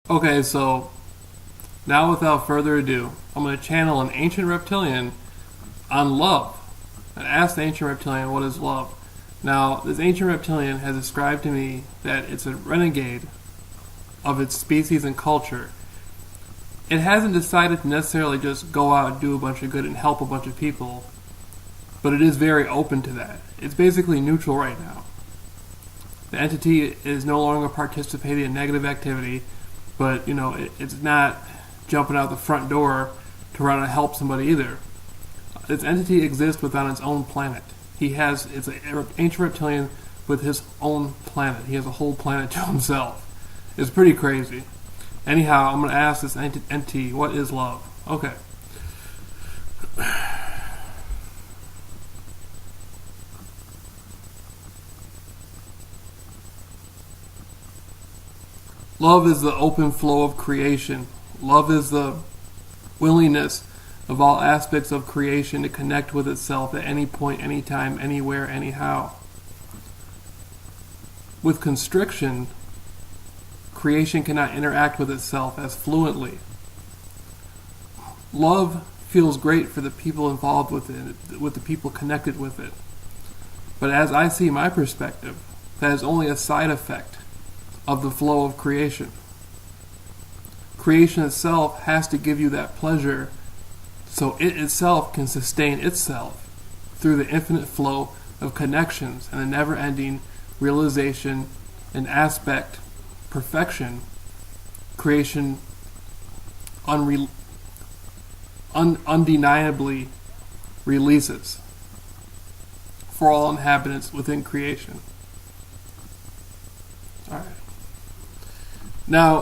Okay, so now without further ado, I'm going to channel an ancient reptilian on love and ask the ancient reptilian what is love. Now, this ancient reptilian has described to me that it's a renegade of its species and culture. It hasn't decided to necessarily just go out and do a bunch of good and help a bunch of people, but it is very open to that. It's basically neutral right now. The entity is no longer participating in negative activity, but it's not jumping out the front door to run and help somebody either. This entity exists within its own planet. It's an ancient reptilian with his own planet. He has a whole planet to himself. It's pretty crazy. Anyhow, I'm going to ask this entity, what is love? Okay. Love is the open flow of creation. Love is the willingness of all aspects of creation to connect with itself at any point, anytime, anywhere, anyhow. With constriction, creation cannot interact with itself as fluently. Love feels great for the people involved with it, with the people connected with it. But as I see my perspective, that is only a side effect of the flow of creation. Creation itself has to give you that pleasure so it itself can sustain itself through the infinite flow of connections and the never-ending realization and aspect perfection creation undeniably releases for all inhabitants within creation. Alright. Now,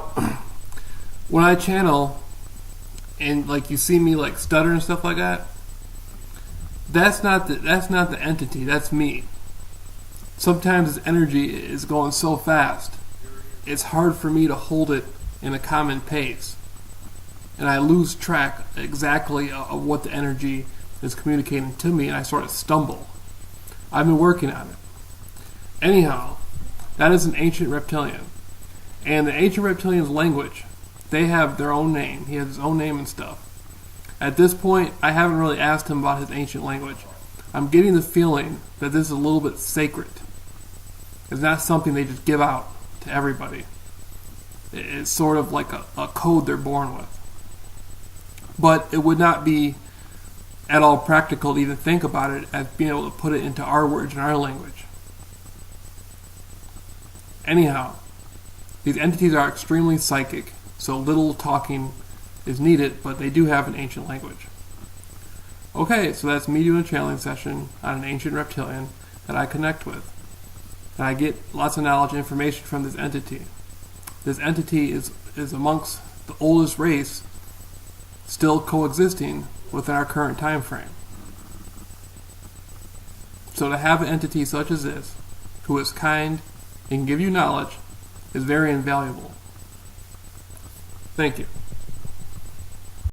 when I channel and you see me stutter and stuff like that, that's not the entity, that's me. Sometimes this energy is going so fast, it's hard for me to hold it in a common pace. And I lose track exactly of what the energy is communicating to me, and I sort of stumble. I've been working on it. Anyhow, that is an ancient reptilian. And the ancient reptilian's language, they have their own name. He has his own name and stuff. At this point, I haven't really asked him about his ancient language. I'm getting the feeling that this is a little bit sacred. It's not something they just give out to everybody. It's sort of like a code they're born with. But it would not be at all practical to even think about it as being able to put it into our words and our language. Anyhow, these entities are extremely psychic, so little talking is needed, but they do have an ancient language. Okay, so that's me doing a channeling session on an ancient reptilian that I connect with. And I get lots of knowledge and information from this entity. This entity is amongst the oldest race still coexisting within our current time frame. So to have an entity such as this, who is kind and can give you knowledge, is very invaluable. Thank you.